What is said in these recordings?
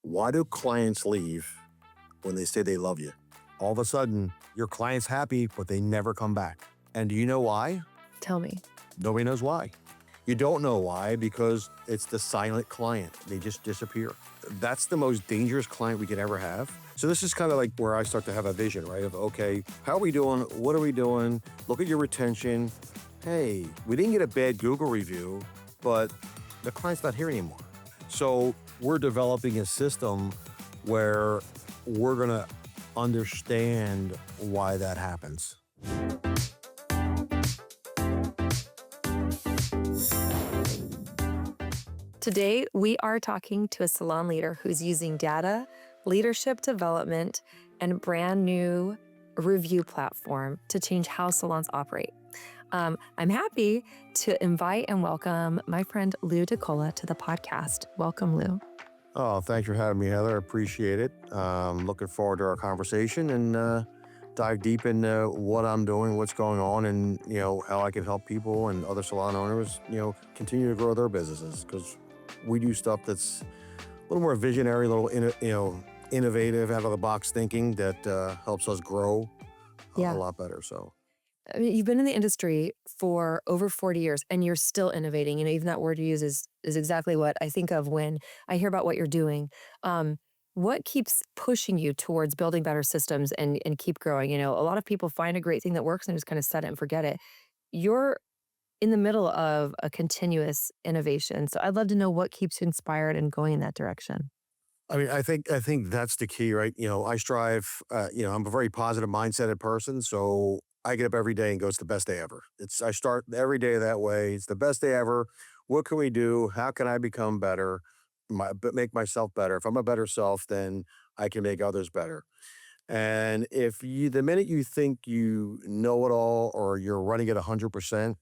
Why do clients leave when they say they love you? All of a sudden, your client's happy, but they never come back. And do you know why? Tell me. Nobody knows why. You don't know why because it's the silent client. They just disappear. That's the most dangerous client we could ever have. So this is kind of like where I start to have a vision, right? Of, okay, how are we doing? What are we doing? Look at your retention. Hey, we didn't get a bad Google review, but the client's not here anymore. So we're developing a system where we're going to understand why that happens. Today, we are talking to a salon leader who's using data, leadership development, and a brand new review platform to change how salons operate. I'm happy to invite and welcome my friend Lou DeCola to the podcast. Welcome, Lou. Oh, thanks for having me, Heather. I appreciate it. Looking forward to our conversation and dive deep into what I'm doing, what's going on, and how I can help people and other salon owners, continue to grow their businesses, because we do stuff that's a little more visionary, a little innovative, out of the box thinking that helps us grow a lot better. So. I mean, you've been in the industry for over 40 years and you're still innovating. Even that word you use is exactly what I think of when I hear about what you're doing. What keeps pushing you towards building better systems and keep growing? A lot of people find a great thing that works and just kind of set it and forget it. You're in the middle of a continuous innovation. So I'd love to know what keeps you inspired and going in that direction. I mean, I think that's the key, right? I strive, I'm a very positive mindseted person. So I get up every day and go, it's the best day ever. I start every day that way. It's the best day ever. What can we do? How can I become better? Make myself better. If I'm a better self, then I can make others better. And the minute you think you know it all or you're running at 100%,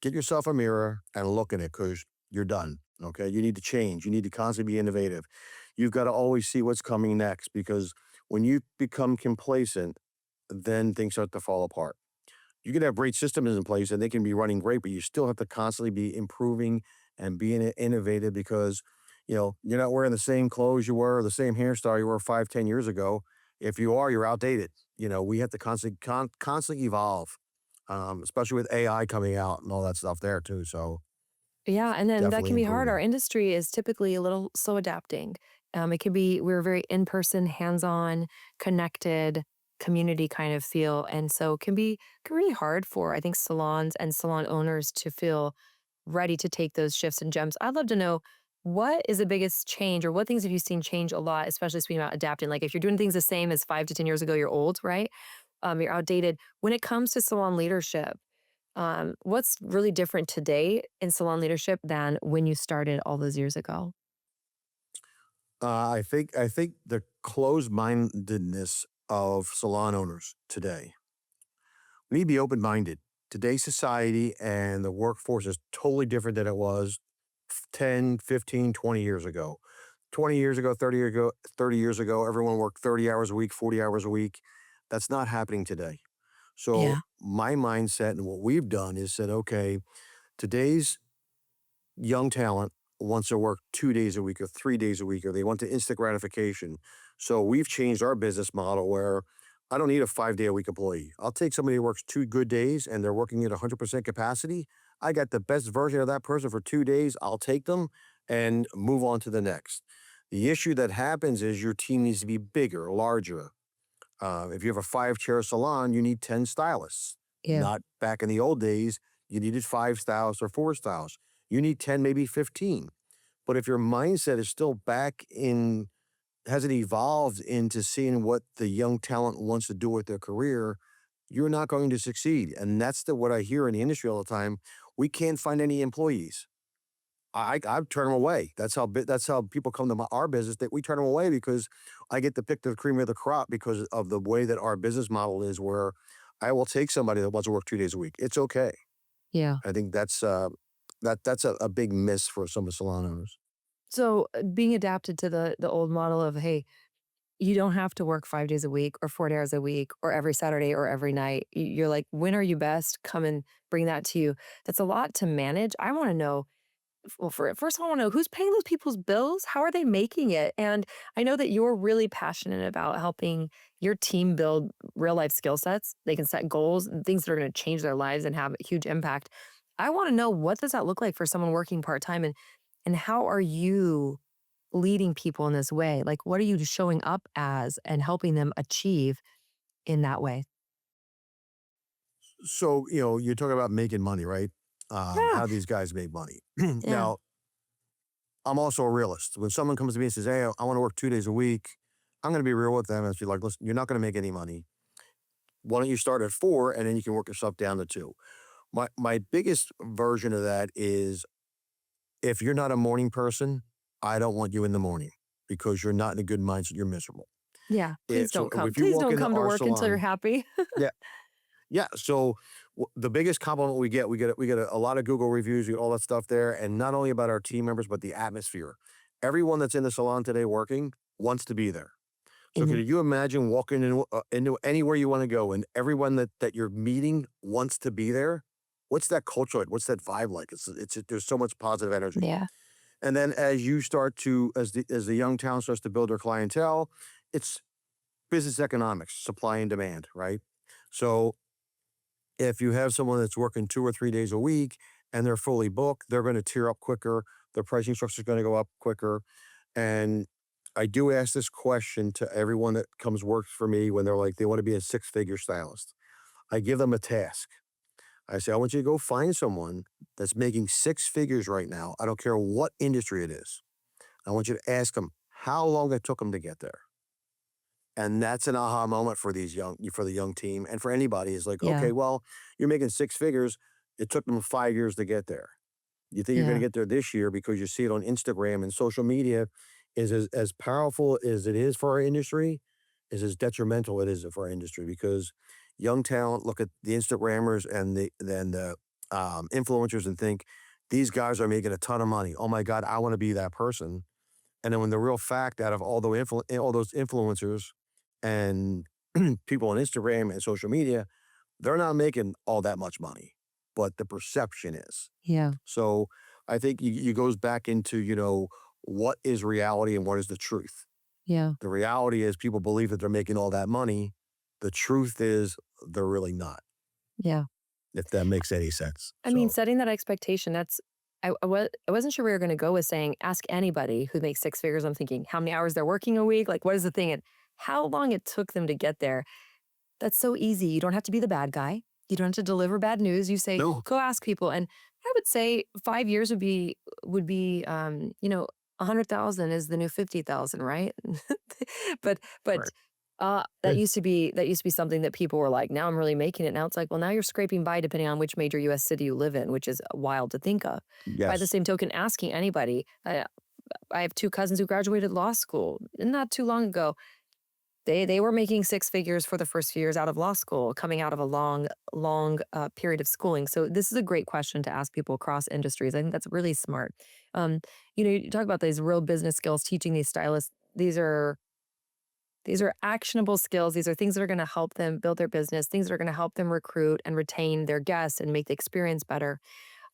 get yourself a mirror and look at it, because you're done. Okay. You need to change. You need to constantly be innovative. You've got to always see what's coming next, because when you become complacent, then things start to fall apart. You can have great systems in place and they can be running great, but you still have to constantly be improving and being innovative, because, you're not wearing the same clothes you were, or the same hairstyle you were 5-10 years ago. If you are, you're outdated. We have to constantly evolve, especially with AI coming out and all that stuff there too. So yeah, and then that can be hard. improving. Our industry is typically a little slow adapting. It can be, we're very in-person, hands-on, connected, community kind of feel. And so it can be really hard for, I think, salons and salon owners to feel ready to take those shifts and jumps. I'd love to know, what is the biggest change, or what things have you seen change a lot, especially speaking about adapting? Like if you're doing things the same as 5 to 10 years ago, you're old, right? You're outdated. When it comes to salon leadership, what's really different today in salon leadership than when you started all those years ago? I think the closed-mindedness of salon owners today. We need to be open-minded. Today's society and the workforce is totally different than it was 10, 15, 20 years ago. 20 years ago, 30 years ago, everyone worked 30 hours a week, 40 hours a week. That's not happening today. So Yeah. my mindset and what we've done is said, okay, today's young talent wants to work 2 days a week or 3 days a week, or they want the instant gratification. So we've changed our business model where I don't need a 5-day-a-week employee. I'll take somebody who works 2 good days and they're working at 100% capacity. I got the best version of that person for 2 days. I'll take them and move on to the next. The issue that happens is your team needs to be bigger, larger. If you have a 5-chair salon, you need 10 stylists. Yeah. Not back in the old days, you needed 5 stylists or 4 stylists. You need 10, maybe 15. But if your mindset is still hasn't evolved into seeing what the young talent wants to do with their career, you're not going to succeed. And that's what I hear in the industry all the time. We can't find any employees. I turn them away. That's how people come to our business, that we turn them away, because I get to pick the cream of the crop because of the way that our business model is, where I will take somebody that wants to work 2 days a week. It's okay. Yeah. I think that's a big miss for some of the salon owners. So being adapted to the old model of, hey, you don't have to work 5 days a week or 4 days a week or every Saturday or every night. You're like, when are you best? Come and bring that to you. That's a lot to manage. I want to know, well, first, I want to know who's paying those people's bills. How are they making it? And I know that you're really passionate about helping your team build real life skill sets. They can set goals and things that are going to change their lives and have a huge impact. I want to know, what does that look like for someone working part time, and how are you leading people in this way? Like, what are you showing up as and helping them achieve in that way? So, you're talking about making money, right? Yeah. How these guys make money. Yeah. Now, I'm also a realist. When someone comes to me and says, "Hey, I want to work 2 days a week," I'm going to be real with them and be like, "Listen, you're not going to make any money. Why don't you start at 4 and then you can work yourself down to 2?" My biggest version of that is, if you're not a morning person, I don't want you in the morning because you're not in a good mindset. You're miserable. Yeah. Please So don't come. if you Please walk don't into come to our work until you're salon, happy. yeah, yeah. So the biggest compliment we get a lot of Google reviews, we get all that stuff there, and not only about our team members, but the atmosphere. Everyone that's in the salon today working wants to be there. So Mhm. could you imagine walking into anywhere you want to go, and everyone that you're meeting wants to be there? What's that culture like? What's that vibe like? There's so much positive energy. Yeah. And then as you start to as the young town starts to build their clientele, it's business economics, supply and demand, right? So if you have someone that's working 2 or 3 days a week and they're fully booked, they're going to tear up quicker. Their pricing structure is going to go up quicker. And I do ask this question to everyone that comes work for me when they're like, they want to be a six-figure stylist. I give them a task. I say, I want you to go find someone that's making six figures right now. I don't care what industry it is. I want you to ask them how long it took them to get there. And that's an aha moment for the young team and for anybody is like, Yeah. okay, well, you're making six figures. It took them 5 years to get there. You think you're going to Yeah. get there this year because you see it on Instagram, and social media is as powerful as it is for our industry, is as detrimental it is for our industry because young talent look at the Instagrammers and the influencers and think these guys are making a ton of money. Oh my God, I want to be that person. And then when the real fact out of all those influencers and people on Instagram and social media, they're not making all that much money, but the perception is. Yeah. So I think you goes back into, what is reality and what is the truth? Yeah. The reality is people believe that they're making all that money. The truth is they're really not, Yeah. if that makes any sense. I mean, So setting that expectation, I wasn't sure where you're gonna go with saying, "Ask anybody who makes 6 figures." I'm thinking, how many hours they're working a week? Like, what is the thing? And how long it took them to get there. That's so easy. You don't have to be the bad guy. You don't have to deliver bad news. You say, no, "Go ask people." And I would say 5 years would be, 100,000 is the new 50,000, right? But, right. that used to be something that people were like, "Now I'm really making it." Now it's like, well, now you're scraping by depending on which major US city you live in, which is wild to think of. By the Yes. same token, asking anybody, I have 2 cousins who graduated law school not too long ago. They were making 6 figures for the first few years out of law school, coming out of a long period of schooling. So this is a great question to ask people across industries. I think that's really smart. Um, you talk about these real business skills, teaching these stylists. These are actionable skills. These are things that are going to help them build their business, things that are going to help them recruit and retain their guests and make the experience better.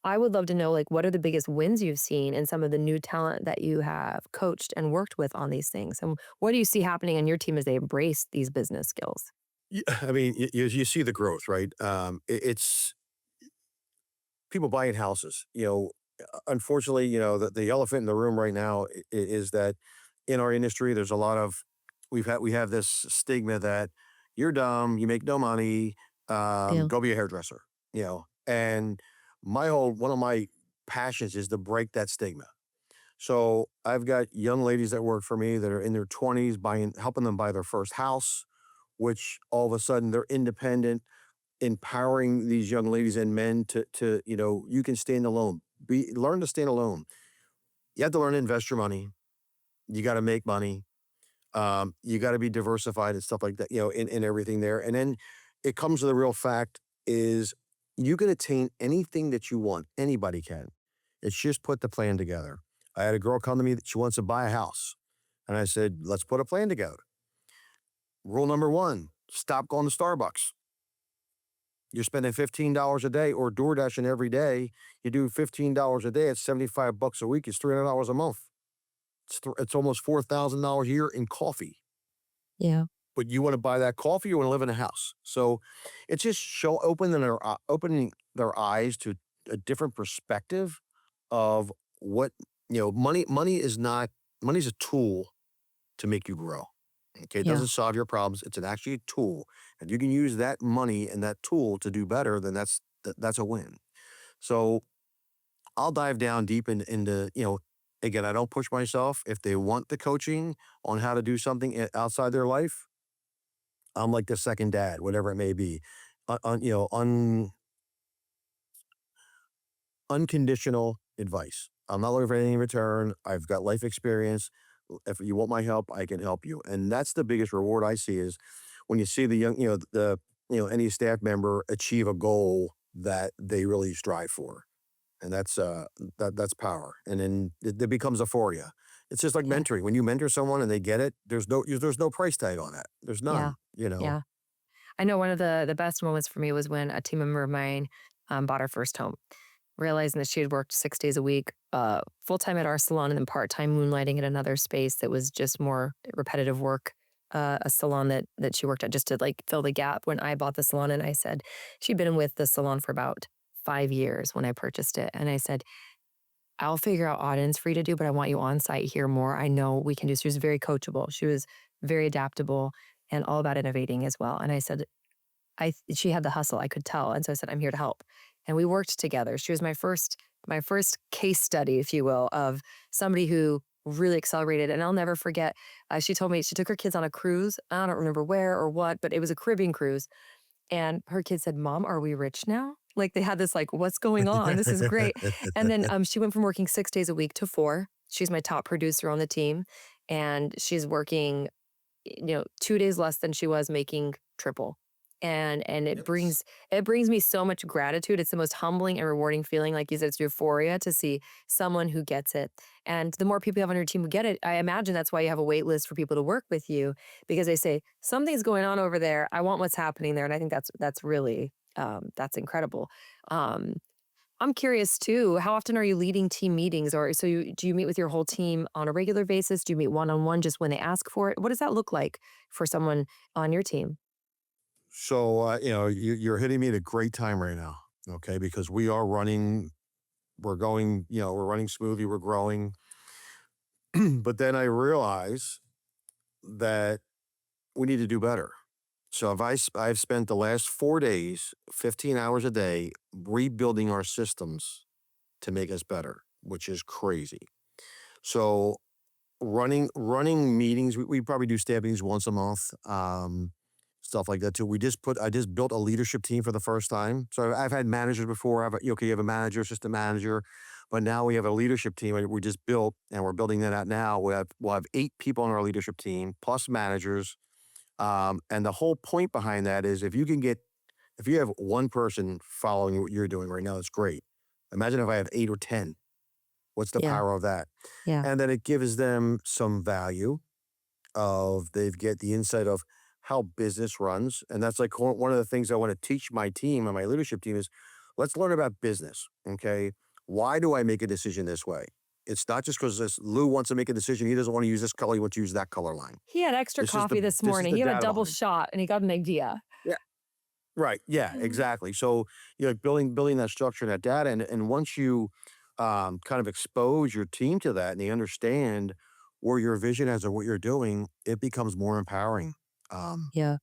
I would love to know, like, what are the biggest wins you've seen in some of the new talent that you have coached and worked with on these things? And what do you see happening on your team as they embrace these business skills? I mean, you see the growth, right? It's people buying houses. Unfortunately, the elephant in the room right now is that in our industry, there's a lot of we have this stigma that you're dumb, you make no money, Yeah. go be a hairdresser. And one of my passions is to break that stigma. So I've got young ladies that work for me that are in their 20s, helping them buy their first house, which all of a sudden they're independent, empowering these young ladies and men to you can stand alone. Learn to stand alone. You have to learn to invest your money. You got to make money. You got to be diversified and stuff like that. In everything there. And then it comes to the real fact is you can attain anything that you want. Anybody can. It's just put the plan together. I had a girl come to me that she wants to buy a house, and I said, let's put a plan together. Rule number one: stop going to Starbucks. You're spending $15 a day or door dashing every day. You do $15 a day. It's 75 bucks a week. It's $300 a month. It's almost $4,000 a year in coffee. Yeah. But you want to buy that coffee, you want to live in a house. So it's just opening their eyes to a different perspective of what, money's a tool to make you grow. Okay, it Yeah. doesn't solve your problems. It's an actually a tool, and you can use that money and that tool to do better. Then that's a win. So I'll dive down deep into Again, I don't push myself. If they want the coaching on how to do something outside their life, I'm like the second dad, whatever it may be. Unconditional advice. I'm not looking for anything in return. I've got life experience. If you want my help, I can help you. And that's the biggest reward I see is when you see the young, any staff member achieve a goal that they really strive for. And that's power. And then it becomes a for you. It's just like Yeah. mentoring. When you mentor someone and they get it, there's no price tag on that. There's Yeah. none. Yeah. I know one of the best moments for me was when a team member of mine bought her first home, realizing that she had worked 6 days a week, full time at our salon and then part time moonlighting at another space that was just more repetitive work. A salon that she worked at just to like fill the gap when I bought the salon. And I said, she'd been with the salon for about 5 years when I purchased it. And I said, I'll figure out audience for you to do, but I want you on site here more. I know we can do. She was very coachable. She was very adaptable and all about innovating as well. And I said, she had the hustle, I could tell, and so I said, "I'm here to help." And we worked together. She was my first case study, if you will, of somebody who really accelerated. And I'll never forget. She told me she took her kids on a cruise. I don't remember where or what, but it was a Caribbean cruise. And her kids said, "Mom, are we rich now?" Like they had this like, "What's going on? This is great." And then she went from working 6 days a week to four. She's my top producer on the team, and she's working 2 days less than she was making triple. And it Yes. brings me so much gratitude. It's the most humbling and rewarding feeling, like you said, it's euphoria to see someone who gets it. And the more people you have on your team who get it, I imagine that's why you have a wait list for people to work with you because they say, something's going on over there. I want what's happening there. And I think that's really that's incredible. Um, I'm curious too, how often are you leading team meetings or do you meet with your whole team on a regular basis? Do you meet one on one just when they ask for it? What does that look like for someone on your team? So you're hitting me at a great time right now. Okay, because we're running smoothly, we're growing. But then I realize that we need to do better. So I've spent the last 4 days, 15 hours a day, rebuilding our systems to make us better, which is crazy. So running meetings, we probably do staff meetings once a month, stuff like that too. I just built a leadership team for the first time. So I've had managers before. You have a manager, assistant manager, but now we have a leadership team we just built, and we're building that out now. We'll have 8 people on our leadership team plus managers. And the whole point behind that is if you have one person following what you're doing right now, it's great. Imagine if I have 8 or 10. What's the Yeah. power of that? Yeah. And then it gives them some value they get the insight of how business runs. And that's like one of the things I want to teach my team and my leadership team is let's learn about business. Okay. Why do I make a decision this way? It's not just because Lou wants to make a decision. He doesn't want to use this color. He wants to use that color line. He had extra This is the coffee this this is morning. the He had a data double behind. shot and he got an idea. Yeah. Right. Yeah. Exactly. So building that structure and that data, and once you kind of expose your team to that, and they understand where your vision is or what you're doing, it becomes more empowering. Um, Yeah.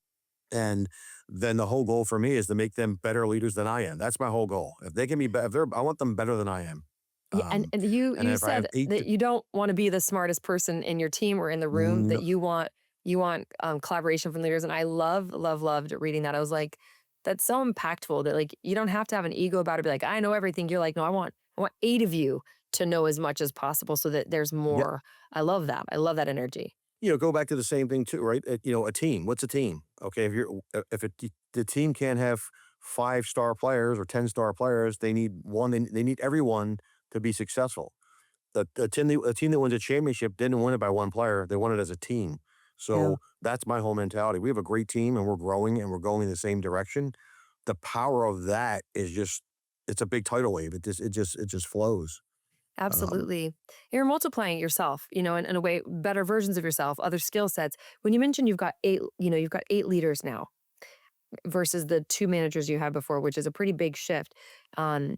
and then the whole goal for me is to make them better leaders than I am. That's my whole goal. If they can be better, I want them better than I am. Yeah, and you And you if I have said that you don't wanna be the smartest person in your team or in the room, no, that you want collaboration from leaders, and I loved reading that. I was like, "That's so impactful that, like, you don't have to have an ego about it, be like, 'I know everything.'" You're like, "No, I want 8 of you to know as much as possible so that there's yeah, more." I love that. I love that energy. go back to the same thing too, right? A team. What's a team? Okay, the team can't have 5 star players or 10 star players, they need one. They need everyone to be successful. A team that wins a championship didn't win it by one player. They won it as a team. Yeah. So that's my whole mentality. We have a great team and we're growing and we're going in the same direction. the power of that is just, it's a big tidal wave. It just flows. Um, Absolutely. You're multiplying yourself, in a way, better versions of yourself, other skill sets. When you mentioned you've got 8 leaders now versus the 2 managers you had before, which is a pretty big shift. Um,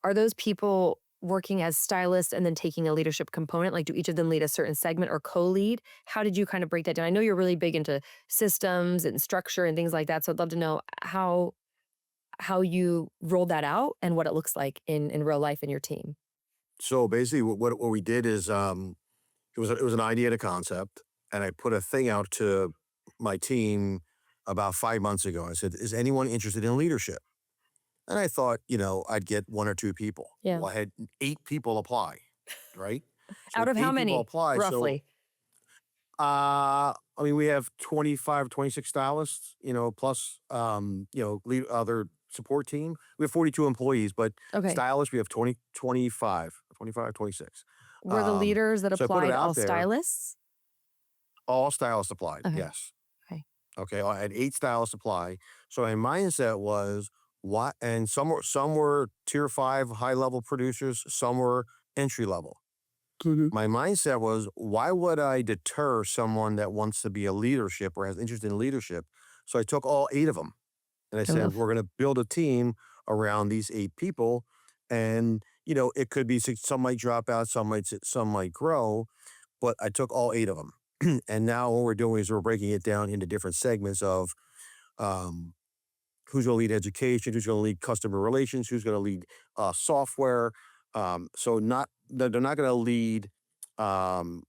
are those people working as stylists and then taking a leadership component? Like, do each of them lead a certain segment or co-lead? How did you kind of break that down? I know you're really big into systems and structure and things like that. So I'd love to know how you roll that out and what it looks like in real life in your team. so basically, what we did is, it was an idea and a concept, and I put a thing out to my team about 5 months ago. I said, "Is anyone interested in leadership?" And I thought, I'd get one or two people. Yeah. Well, I had 8 people apply, right? So Out with of how 8 people many, apply, roughly? I mean, we have 25, 26 stylists, plus, other support team. We have 42 employees, but Okay. stylists, we have 20, 25, 25, 26. Were the leaders that So I put it applied all out there. stylists? All stylists applied. Okay. Yes. Okay. Okay. I had 8 stylists apply. So my mindset was what, and some were tier five high level producers, some were entry level. Mhm. My mindset was, why would I deter someone that wants to be a leadership or has interest in leadership? So I took all 8 of them and I said, Oof. we're going to build a team around these 8 people. And, it could be some might drop out, some might grow, but I took all 8 of them. And now what we're doing is we're breaking it down into different segments of, um, who's going to lead education, who's going to lead customer relations, who's going to lead software. So not they're not going to lead um,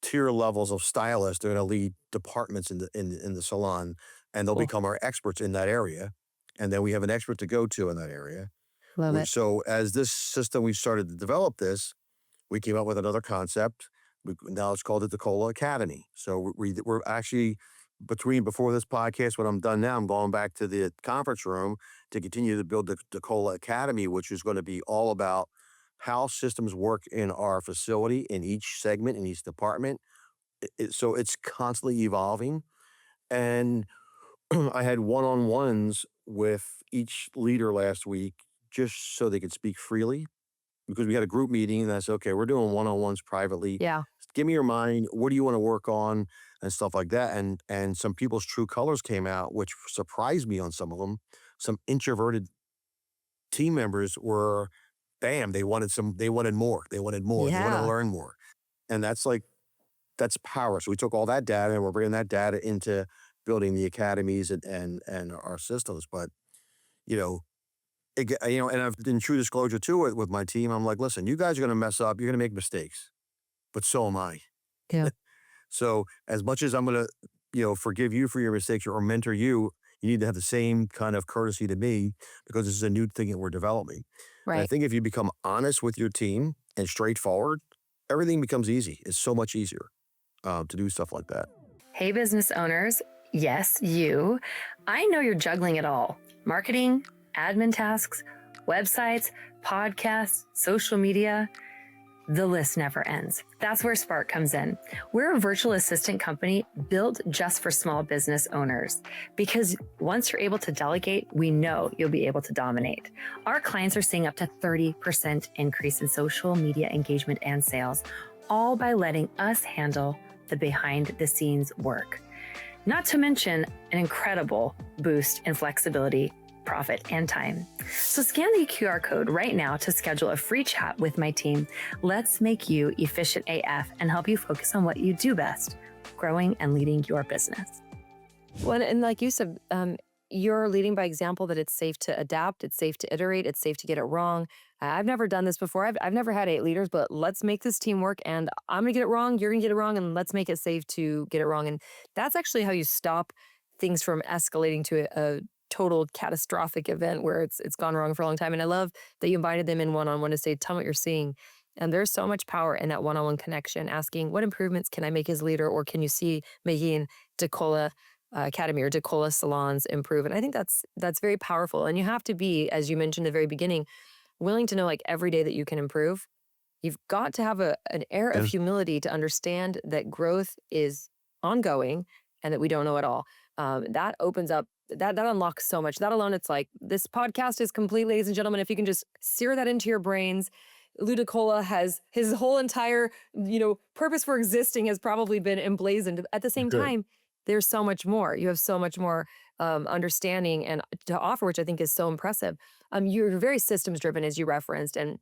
tier levels of stylists. They're going to lead departments in the salon, and they'll Cool. become our experts in that area. And then we have an expert to go to in that area. Love it. So as this system, we started to develop this, we came up with another concept. Now it's called the DeCola Academy. So we're actually before this podcast, when I'm done now, I'm going back to the conference room to continue to build the DeCola Academy, which is going to be all about how systems work in our facility, in each segment, in each department. So it's constantly evolving. And I had one-on-ones with each leader last week just so they could speak freely, because we had a group meeting and I said, okay, we're doing one-on-ones privately. Yeah. Give me your mind. What do you want to work on and stuff like that? And some people's true colors came out, which surprised me on some of them. Some introverted team members were, bam, they wanted more. They wanted more. They wanted to Yeah. learn more. And that's power. So we took all that data and we're bringing that data into building the academies and our systems. But, you know, and I've in true disclosure too with my team, I'm like, listen, you guys are going to mess up. You're going to make mistakes, but so am I. Yeah. So as much as I'm going to, forgive you for your mistakes or mentor you, you need to have the same kind of courtesy to me, because this is a new thing that we're developing. And I Right. think if you become honest with your team and straightforward, everything becomes easy. It's so much easier to do stuff like that. Hey, business owners. Yes, you. I know you're juggling it all: marketing, admin tasks, websites, podcasts, social media. The list never ends. That's where Spark comes in. We're a virtual assistant company built just for small business owners, because once you're able to delegate, we know you'll be able to dominate. Our clients are seeing up to 30% increase in social media engagement and sales, all by letting us handle the behind the scenes work. Not to mention an incredible boost in flexibility, profit, and time. So scan the QR code right now to schedule a free chat with my team. Let's make you efficient AF and help you focus on what you do best: growing and leading your business. Well, and like you said, you're leading by example, that it's safe to adapt, it's safe to iterate, it's safe to get it wrong. I've never done this before. I've never had 8 leaders, but let's make this team work. And I'm gonna get it wrong, you're gonna get it wrong, and let's make it safe to get it wrong. And that's actually how you stop things from escalating to a total catastrophic event where it's gone wrong for a long time. And I love that you invited them in one-on-one to say, tell me what you're seeing. And there's so much power in that one-on-one connection, asking, what improvements can I make as leader, or can you see making DeCola Academy or DeCola salons improve? And I think that's very powerful. And you have to be, as you mentioned at the very beginning, willing to know, like, every day that you can improve. You've got to have an air of Yes. humility to understand that growth is ongoing and that we don't know it all. That opens up that unlocks so much. That alone, it's like this podcast is complete, ladies and gentlemen. If you can just sear that into your brains, Lou DeCola has his whole entire, purpose for existing has probably been emblazoned. At the same Good. time, there's so much more. You have so much more understanding and to offer, which I think is so impressive. You're very systems driven, as you referenced, and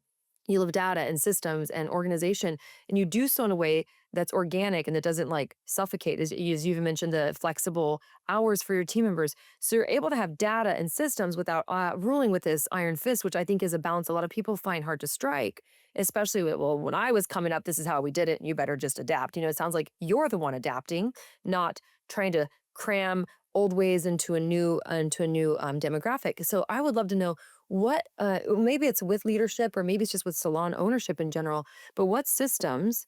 you love data and systems and organization, and you do so in a way that's organic and that doesn't like suffocate, as you even mentioned, the flexible hours for your team members. So you're able to have data and systems without ruling with this iron fist, which I think is a balance a lot of people find hard to strike, especially with, well, when I was coming up, this is how we did it, and you better just adapt. It sounds like you're the one adapting, not trying to cram old ways into a new demographic. So I would love to know what maybe it's with leadership or maybe it's just with salon ownership in general, but what systems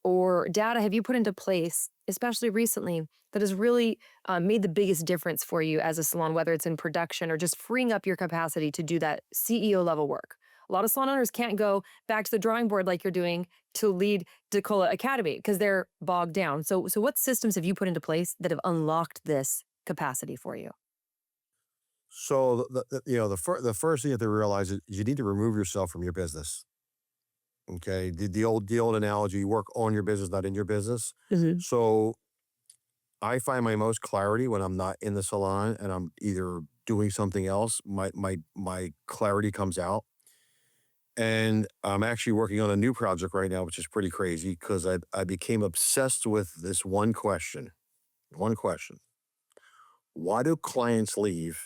or data have you put into place, especially recently, that has really made the biggest difference for you as a salon, whether it's in production or just freeing up your capacity to do that CEO level work? A lot of salon owners can't go back to the drawing board like you're doing to lead DeCola Academy because they're bogged down. So what systems have you put into place that have unlocked this capacity for you? So the first thing you have to realize is you need to remove yourself from your business. Okay, the old analogy: work on your business, not in your business. Hmm. So I find my most clarity when I'm not in the salon and I'm either doing something else. My clarity comes out, and I'm actually working on a new project right now, which is pretty crazy because I became obsessed with this one question. One question: why do clients leave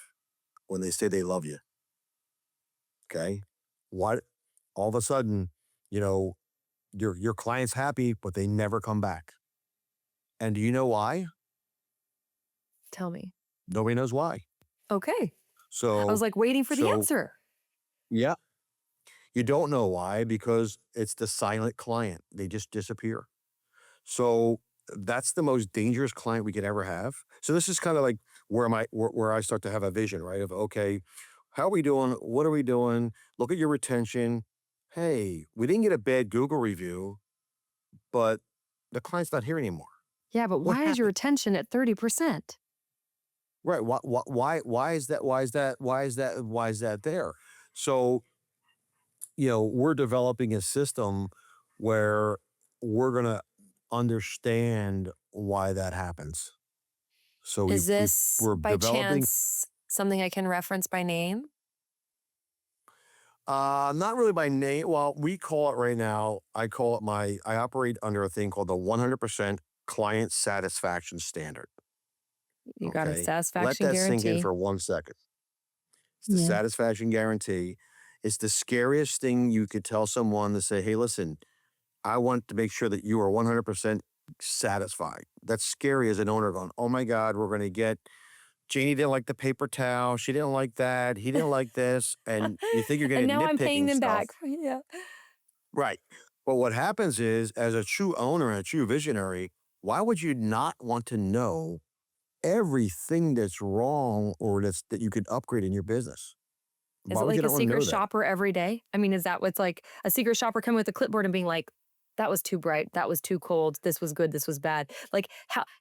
when they say they love you? Okay, why all of a sudden, you know, your client's happy, but they never come back. And do you know why? Tell me. Nobody knows why. Okay. I was So like waiting for the so answer. yeah, you don't know why because it's the silent client. They just disappear. So that's the most dangerous client we could ever have. So this is kind of like where I start to have a vision, right? Of okay, how are we doing? What are we doing? Look at your retention. Hey, we didn't get a bad Google review, but the client's not here anymore. Yeah, but What why is your happened? retention at 30%? Right. Why is that? Why is that? Why is that? Why is that there? So, we're developing a system where we're going to understand why that happens. So Is this we're by developing, chance something I can reference by name? not really by name. Well, we call it right now, I operate under a thing called the 100% client satisfaction standard. You got a Okay. Let satisfaction that sink in guarantee. for 1 second. It's the Yeah. satisfaction guarantee. It's the scariest thing you could tell someone to say, hey, listen, I want to make sure that you are 100% satisfied. That's scary as an owner going, oh my God, we're going to get Janie didn't like the paper towel. She didn't like that. He didn't like this. And you think you're And getting now I'm paying nitpicking them stuff. back. Yeah. Right. But what happens is, as a true owner and a true visionary, why would you not want to know everything that's wrong or that you could upgrade in your business? Is Why it would you like a not want to secret know that? shopper every day? I mean, is that what's like a secret shopper coming with a clipboard and being like, that was too bright, that was too cold, this was good, this was bad. Like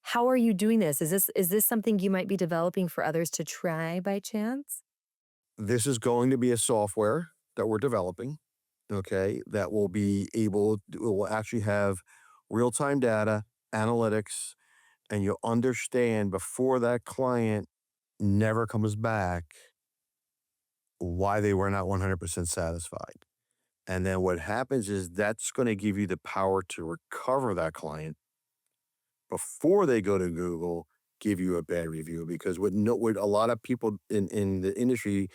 how are you doing this? Is this something you might be developing for others to try by chance? This is going to be a software that we're developing, okay, that will actually have real-time data, analytics, and you'll understand before that client never comes back why they were not 100% satisfied. And then what happens is that's going to give you the power to recover that client before they go to Google, give you a bad review. Because what a lot of people in the industry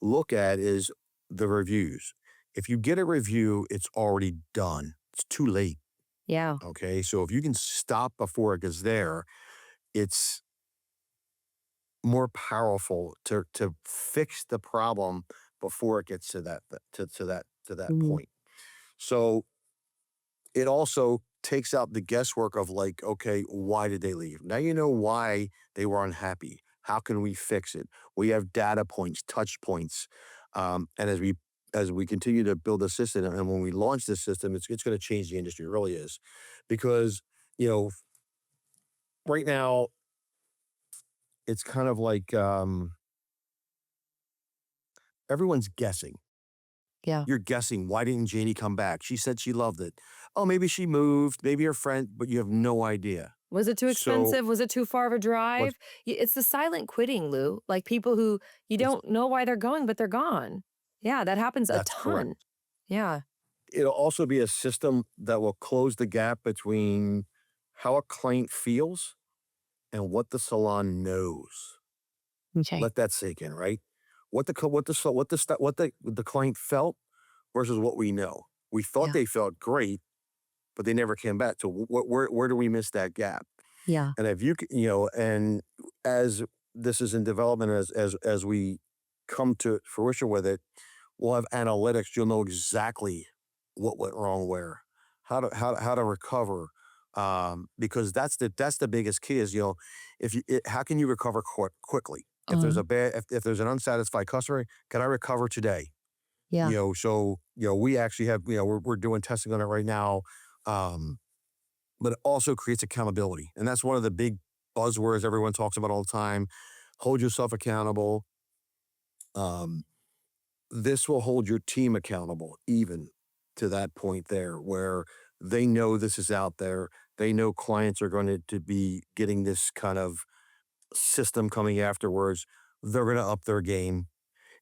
look at is the reviews. If you get a review, it's already done. It's too late. Yeah. Okay. So if you can stop before it gets there, it's more powerful to fix the problem before it gets to that Mhm. point. So it also takes out the guesswork of like, okay, why did they leave? Now you know why they were unhappy. How can we fix it? We have data points, touch points, and as we continue to build a system, and when we launch this system, it's going to change the industry. It really is, because you know right now it's kind of like everyone's guessing. Yeah. You're guessing, why didn't Janie come back? She said she loved it. Oh, maybe she moved, maybe her friend, but you have no idea. Was it too So expensive? Was it too far of a what drive? It's the silent quitting, Lou. Like people who you it's don't know why they're going, but they're gone. Yeah, that happens a that's correct. ton. Yeah. It'll also be a system that will close the gap between how a client feels and what the salon knows. Okay. Let that sink in, right? What the client felt versus what we know. We thought Yeah. they felt great, but they never came back. So where do we miss that gap? Yeah. And if you and as this is in development, as we come to fruition with it, we'll have analytics. You'll know exactly what went wrong where, how to recover, because that's the biggest key is how can you recover quickly if there's Uh, a bad if there's an unsatisfied customer, can I recover today? yeah. So we actually have we're doing testing on it right now, um, but it also creates accountability, and that's one of the big buzzwords everyone talks about all the time. Hold yourself accountable. Um, this will hold your team accountable, even to that point there, where they know this is out there. They know clients are going to be getting this kind of system coming afterwards. They're going to up their game.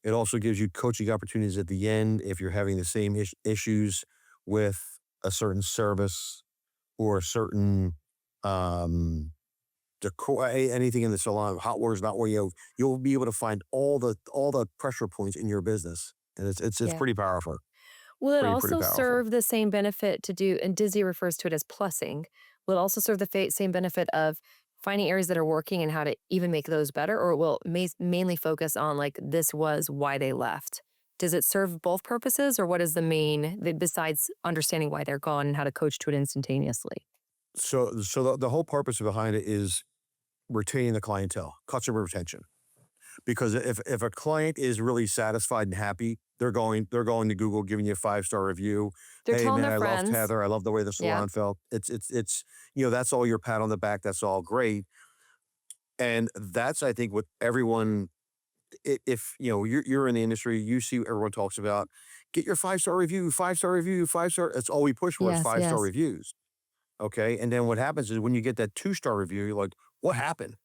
It also gives you coaching opportunities at the end if you're having the same issues with a certain service or a certain um, decor, anything in the salon, hot water is not where you'll be able to find all the pressure points in your business, and it's Yeah. pretty powerful, Will it pretty also powerful. serve the same benefit to do, and Disney refers to it as plussing. Will it also serve the same benefit of finding areas that are working and how to even make those better? Or will it mainly focus on like this was why they left? Does it serve both purposes, or what is the besides understanding why they're gone and how to coach to it instantaneously? So the whole purpose behind it is retaining the clientele, customer retention. Because if a client is really satisfied and happy, they're going to Google, giving you a 5-star review. They're Hey telling man, their I loved friends. Heather. I love the way the Yeah. salon felt. It's that's all your pat on the back. That's all great, and that's I think what everyone. If you're in the industry, you see what everyone talks about. Get your 5-star review, 5-star review, 5-star. That's all we push for is Yes. 5-star Yes. reviews. Okay, and then what happens is when you get that 2-star review, you're like, what happened?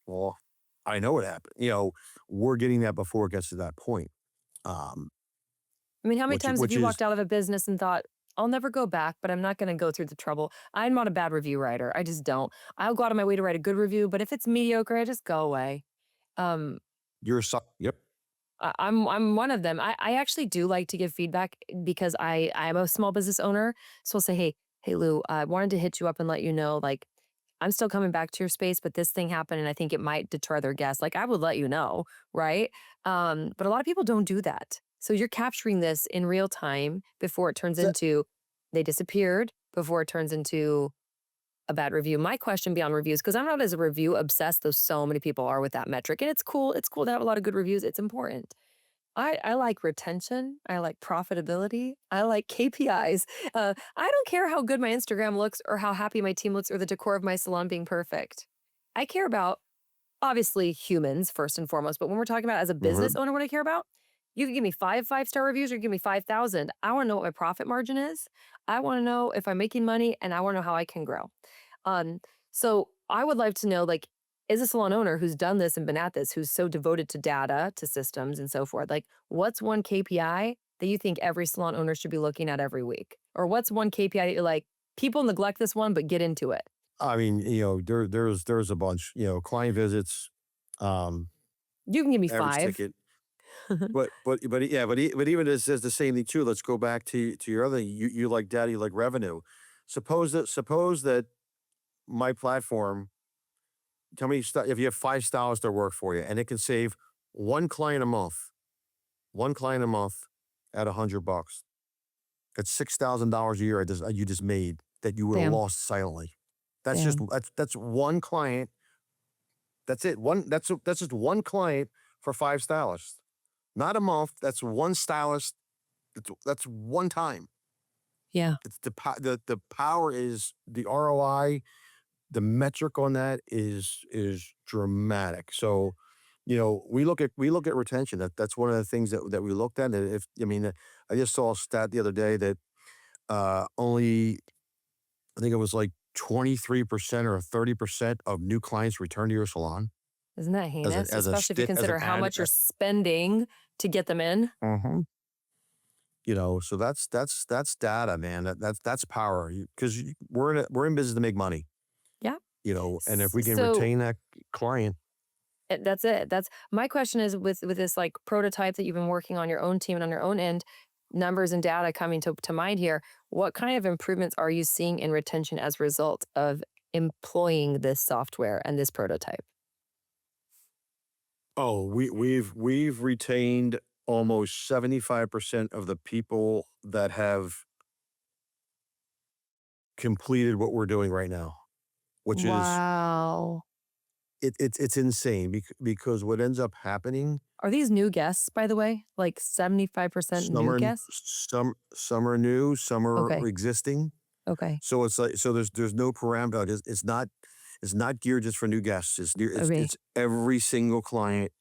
Well, I know what happened. We're getting that before it gets to that point. Um, I mean, how many which times have which you is walked out of a business and thought, I'll never go back, but I'm not going to go through the trouble? I'm not a bad review writer. I just don't. I'll go out of my way to write a good review, but if it's mediocre, I just go away. Um, yep. I'm one of them. I actually do like to give feedback because I'm a small business owner. So I'll say, hey Lou, I wanted to hit you up and let you know, like, I'm still coming back to your space, but this thing happened and I think it might deter their guests. Like I would let you know, right? But a lot of people don't do that. So you're capturing this in real time before it turns into they disappeared, before it turns into a bad review. My question beyond reviews, because I'm not as a review obsessed, though so many people are with that metric. And it's cool. It's cool to have a lot of good reviews. It's important. I like retention. I like profitability. I like KPIs. I don't care how good my Instagram looks or how happy my team looks or the decor of my salon being perfect. I care about obviously humans first and foremost, but when we're talking about as a business Mhm. owner, what I care about, you can give me 5 5-star reviews or give me 5,000. I want to know what my profit margin is. I want to know if I'm making money and I want to know how I can grow. Um, so I would like to know, like, as a salon owner who's done this and been at this, who's so devoted to data, to systems, and so forth, like, what's one KPI that you think every salon owner should be looking at every week? Or what's one KPI that you're like, people neglect this one, but get into it? I mean, there's a bunch. Client visits, um, You can give me average five. ticket. But even as says the same thing too. Let's go back to your other. You like data, you like revenue. Suppose that my platform. Tell me if you have 5 stylists that work for you, and it can save one client a month. One client a month at $100. That's $6,000 a year you just made that you would have Damn. lost silently. Damn. That's one client. That's it. That's just one client for 5 stylists. Not a month. That's one stylist. That's one time. Yeah. It's the power is the ROI. the metric on that is dramatic. So, we look at retention. That's one of the things that we looked at. And if I mean, I just saw a stat the other day that only I think it was like 23% or 30% of new clients return to your salon Isn't that heinous? Especially if you as an consider how ad. much you're spending to get them in. Mhm. So that's data, man. That's power. Because we're in business to make money. Yeah. And if we can So retain that client. that's it. That's my question is with this like prototype that you've been working on your own team and on your own end, numbers and data coming to mind here. What kind of improvements are you seeing in retention as a result of employing this software and this prototype? Oh, we've retained almost 75% of the people that have completed what we're doing right now, which is Wow. it's insane because what ends up happening, Are these new guests, by the way? Like 75% some new are guests? some are new, some are Okay. existing. Okay. So it's like there's no parameter. It's not geared just for new guests. Okay. It's every single client,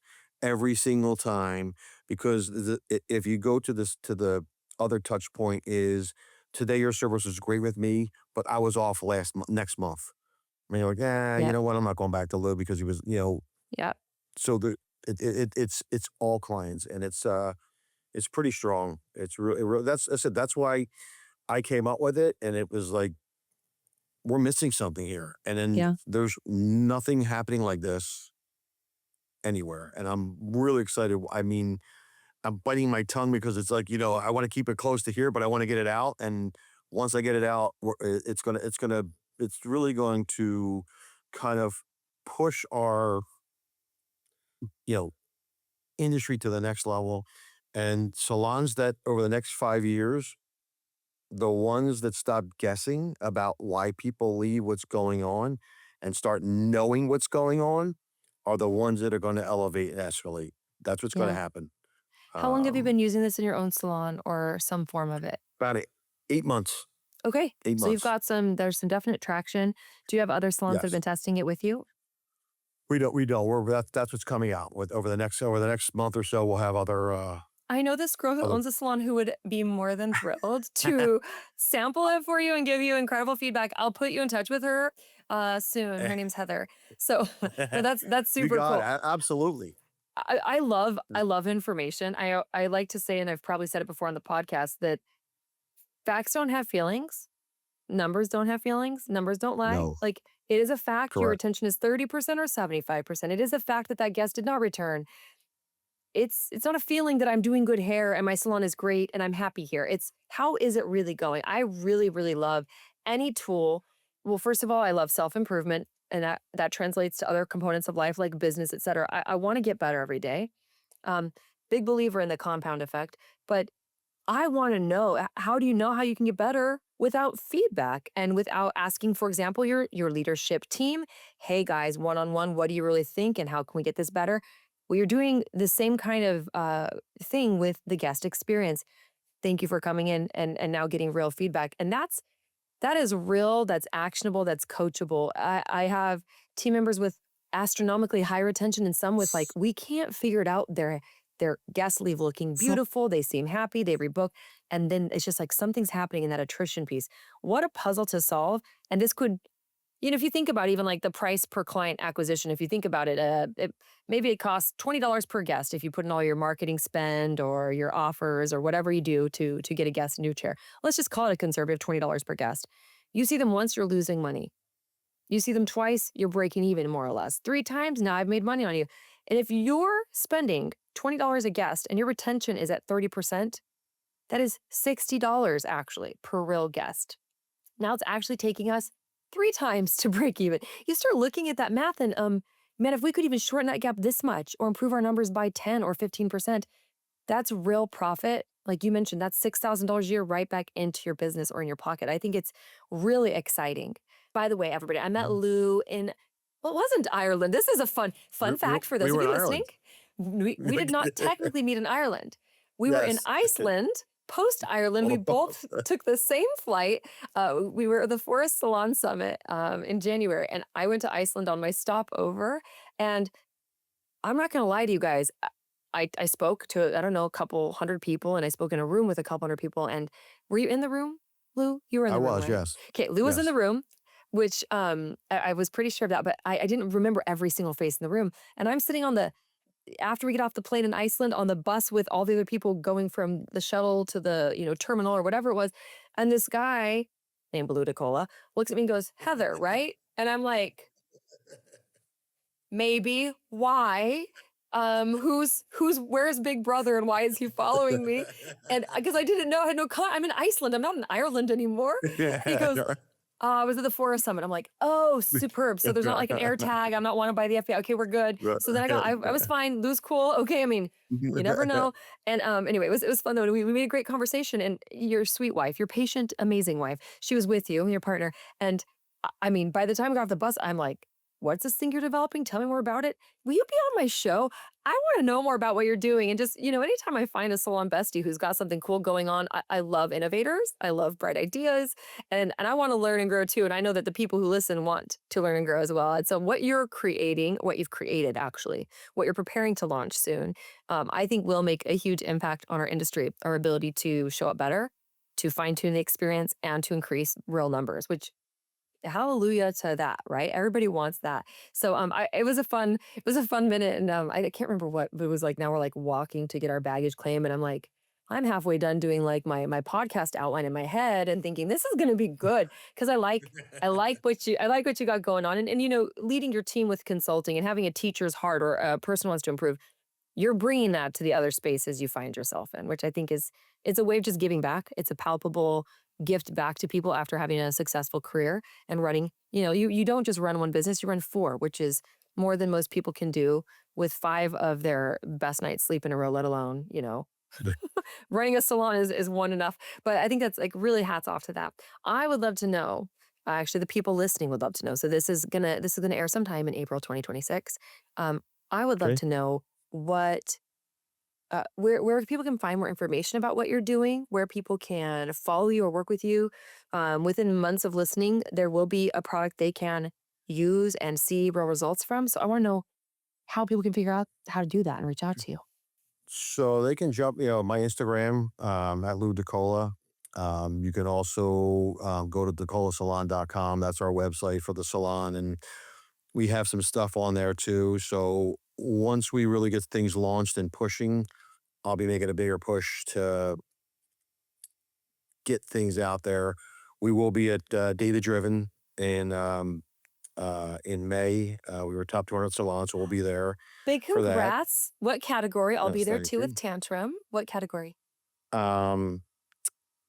every single time. Because if you go to the other touch point is today your service was great with me, but I was off next month. I mean, you're like, yeah, you Yep. know what? I'm not going back to Lou because he was, Yep. so it's all clients, and it's pretty strong. It's really that's I said that's why I came up with it, and it was like we're missing something here, and then Yeah. there's nothing happening like this anywhere, and I'm really excited. I mean, I'm biting my tongue because it's like I want to keep it close to here, but I want to get it out, and once I get it out, it's really going to kind of push our you know industry to the next level, and salons that over the next 5 years, the ones that stop guessing about why people leave, what's going on, and start knowing what's going on, are the ones that are going to elevate and escalate. That's what's going to Yeah. happen. How long have you Um, been using this in your own salon or some form of it? about 8 months. Okay. Eight So you've months. got there's some definite traction. Do you have other salons that have Yes. been testing it with you? We don't. That's what's coming out with over the next month or so. We'll have I know this girl who other. owns a salon who would be more than thrilled to sample it for you and give you incredible feedback. I'll put you in touch with her soon. Her name's Heather. So no, that's You super got cool. it. Absolutely. I love information. I like to say, and I've probably said it before on the podcast, that facts don't have feelings. Numbers don't have feelings. Numbers don't lie. No, Like it is a fact your correct. retention is 30% or 75%. It is a fact that that guest did not return. It's not a feeling that I'm doing good hair and my salon is great and I'm happy here. It's how is it really going? I really, really love any tool. Well, first of all, I love self-improvement and that translates to other components of life like business, et cetera. I want to get better every day. Um, big believer in the compound effect, but I want to know how do you know how you can get better without feedback and without asking, for example, your leadership team, hey guys, one on one, what do you really think and how can we get this better? Well, you're doing the same kind of thing with the guest experience. Thank you for coming in and now getting real feedback, and that is real, that's actionable, that's coachable. I have team members with astronomically high retention and some with like, we can't figure it out. Their guests leave looking beautiful, they seem happy, they rebook, and then it's just like something's happening in that attrition piece. What a puzzle to solve. And this could, if you think about even like the price per client acquisition, if you think about it, maybe it costs $20 per guest if you put in all your marketing spend or your offers or whatever you do to get a guest a new chair. Let's just call it a conservative $20 per guest. You see them once, you're losing money. You see them twice, you're breaking even more or less. Three times, now I've made money on you. And if you're spending $20 a guest and your retention is at 30%, that is $60 actually per real guest. Now it's actually taking us three times to break even. You start looking at that math and man, if we could even shorten that gap this much or improve our numbers by 10 or 15%, that's real profit. Like you mentioned, that's $6,000 a year right back into your business or in your pocket. I think it's really exciting. By the way, everybody, I met Lou in, well, it wasn't Ireland. This is a fun fact for We those of were in you listening. Ireland. We did not technically meet in Ireland. We were in Yes. Iceland post Ireland, we both took the same flight. We were at the Forest Salon Summit in January, and I went to Iceland on my stop over. And I'm not going to lie to you guys. I spoke to, I don't know, a couple hundred people, and I spoke in a room with a couple hundred people. And were you in the room, Lou? You were in I the room, was, right? yes. Okay, Lou was in Yes. the room, which I was pretty sure of that, but I didn't remember every single face in the room. And I'm sitting on the after we get off the plane in Iceland on the bus with all the other people going from the shuttle to the, terminal or whatever it was. And this guy named Lou DeCola looks at me and goes, Heather, right? And I'm like, maybe. Why? Who's where's Big Brother and why is he following me? And because I didn't know, I had no I'm in Iceland. I'm not in Ireland anymore. He Yeah. goes, I was at the Forest Summit. I'm like, oh, superb. So there's not like an air tag. I'm not wanted by the FBI. Okay, we're good. So then I was fine. Lou's cool. Okay, I mean, you never know. And anyway, it was fun though. We made a great conversation. And your sweet wife, your patient, amazing wife, she was with you and your partner. And I mean, by the time we got off the bus, I'm like, what's this thing you're developing? Tell me more about it. Will you be on my show? I want to know more about what you're doing. And just, anytime I find a salon bestie who's got something cool going on, I love innovators. I love bright ideas. And I want to learn and grow too. And I know that the people who listen want to learn and grow as well. And so what you're creating, what you've created actually, what you're preparing to launch soon, I think will make a huge impact on our industry, our ability to show up better, to fine tune the experience, and to increase real numbers, which hallelujah to that, right? Everybody wants that. So it was a fun minute, and I can't remember what, but it was like now we're like walking to get our baggage claim, and I'm like, I'm halfway done doing like my podcast outline in my head and thinking this is going to be good because I like what you got going on, and leading your team with consulting and having a teacher's heart or a person who wants to improve, you're bringing that to the other spaces you find yourself in, which I think is it's a way of just giving back. It's a palpable gift back to people after having a successful career and running. You don't just run one business, you run four, which is more than most people can do with five of their best nights sleep in a row, let alone, running a salon is one enough. But I think that's like really hats off to that. I would love to know, actually the people listening would love to know. So this is gonna air sometime in April 2026. I would love Okay. to know what where people can find more information about what you're doing, where people can follow you or work with you. Within months of listening, there will be a product they can use and see real results from. So I want to know how people can figure out how to do that and reach out to you. So they can jump, my Instagram, at Lou DeCola. You can also go to decolasalon.com. That's our website for the salon. And we have some stuff on there too. So once we really get things launched and pushing, I'll be making a bigger push to get things out there. We will be at Data Driven in May. We were top 200 salons, so we'll be there Big for that. congrats. What category? I'll be Yes, there thank too with you. Tantrum. What category? Um,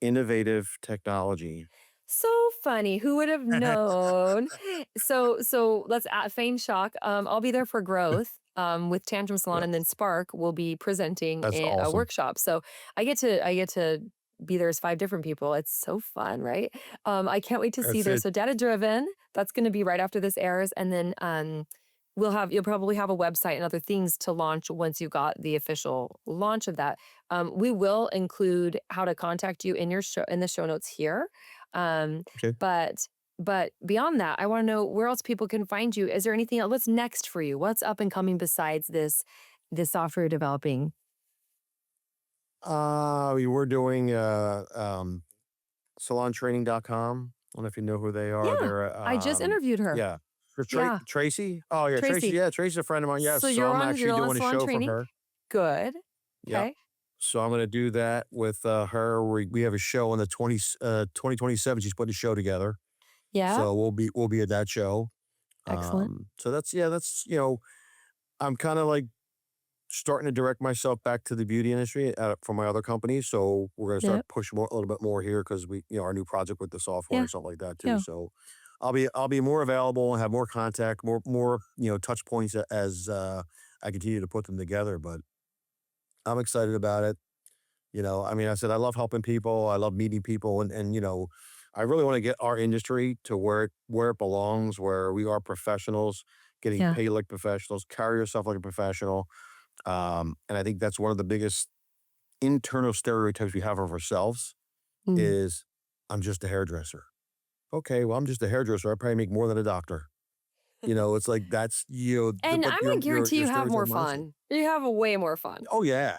Innovative technology. So funny. Who would have known? So let's feign shock. I'll be there for growth. With Tantrum Salon, and then Spark will be presenting That's a awesome. workshop. So I get to be there as five different people. It's so fun, right? I can't wait to see That's there. it. So data driven. That's going to be right after this airs, and then you'll probably have a website and other things to launch once you got the official launch of that. We will include how to contact you in your show in the show notes here. Um, Okay. but but beyond that, I want to know where else people can find you. Is there anything else? What's next for you? What's up and coming besides this software you're developing? We were doing salontraining.com. I don't know if you know who they are. Yeah, They're I just interviewed her. yeah. For Yeah, Tracy. Oh yeah, Tracy. Tracy. Yeah, Tracy's a friend of mine. Yes. So So you're on doing a salon show for training. her. Good. Yep. Okay. So I'm gonna do that with her. We have a show on the 2027. She's putting a show together. Yeah. So we'll be at that show. Excellent. So that's I'm kind of like starting to direct myself back to the beauty industry for my other company. So we're gonna Yeah. start pushing a little bit more here because we our new project with the software Yeah. and stuff like that too. Yeah. So I'll be more available and have more contact, more touch points as I continue to put them together. But I'm excited about it. I mean, I said I love helping people. I love meeting people, and I really want to get our industry to where it belongs, where we are professionals, getting Yeah. paid like professionals, carry yourself like a professional. And I think that's one of the biggest internal stereotypes we have of ourselves Mm. is, I'm just a hairdresser. Okay, well, I'm just a hairdresser. I probably make more than a doctor. It's like that's And but I'm gonna guarantee your you have stereotype more mindset. fun. You have a way more fun. Oh yeah,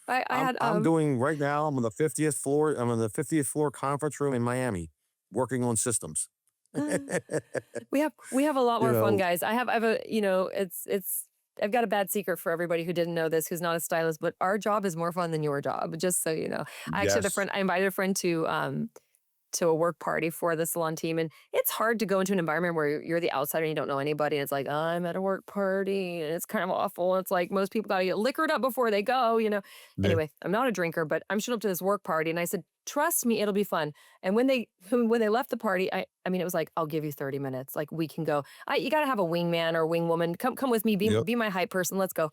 I had I'm doing right now. I'm on the 50th floor. I'm on the 50th floor conference room in Miami, working on systems. we have a lot you more fun, know, guys. I have a it's I've got a bad secret for everybody who didn't know this, who's not a stylist, but our job is more fun than your job, just so you know. I actually had a yes, friend, I invited a friend to a work party for the salon team. And it's hard to go into an environment where you're the outsider and you don't know anybody. And it's like, I'm at a work party and it's kind of awful. It's like most people got to get liquored up before they go. yeah, Anyway, I'm not a drinker, but I'm showing up to this work party. And I said, trust me, it'll be fun. And when they when they left the party, I mean, it was like, I'll give you 30 minutes. Like we can go. You got to have a wingman or wingwoman. Come with me. Be, yep, be my hype person. Let's go.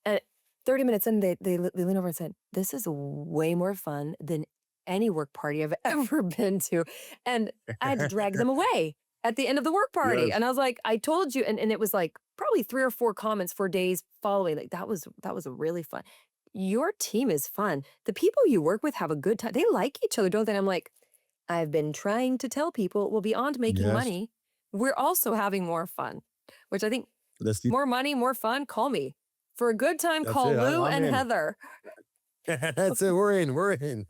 And 30 minutes in, they lean over and said, this is way more fun than any work party I've ever been to. And I had to drag them away at the end of the work party. yes, And I was like, I told you. And it was like probably 3 or 4 comments for days following. Like that was really fun. Your team is fun. The people you work with have a good time. They like each other, don't they? And I'm like, I've been trying to tell people, well, beyond making yes. money, we're also having more fun, which I think That's the more money, more fun, call me. For a good time, that's call it. Lou I'm and in. Heather. That's it. We're in. We're in.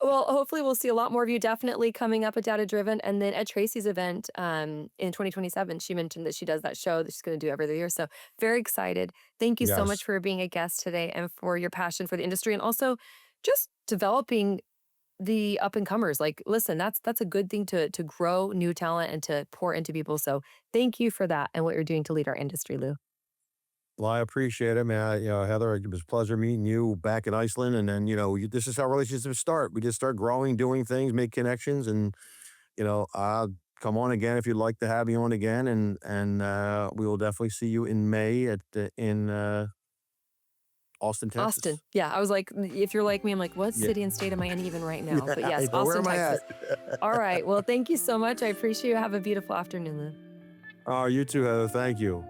Well, hopefully we'll see a lot more of you definitely coming up at Data Driven. And then at Tracy's event in 2027, she mentioned that she does that show that she's going to do every other year. So very excited. Thank you so much yes. for being a guest today and for your passion for the industry and also just developing the up and comers. Like, listen, that's a good thing to grow new talent and to pour into people. So thank you for that and what you're doing to lead our industry, Lou. Well, I appreciate it, man. Heather, it was a pleasure meeting you back in Iceland. And then, this is how relationships start. We just start growing, doing things, make connections, and I'll come on again if you'd like to have me on again. And we will definitely see you in May in Austin, Austin. Texas. Yeah, I was like, if you're like me, I'm like, what Yeah, city and state am I in even right now? But yeah. I yes, know where Austin, am I Texas. at? All right. Well, thank you so much. I appreciate you. Have a beautiful afternoon, Lou. Oh, you too, Heather. Thank you.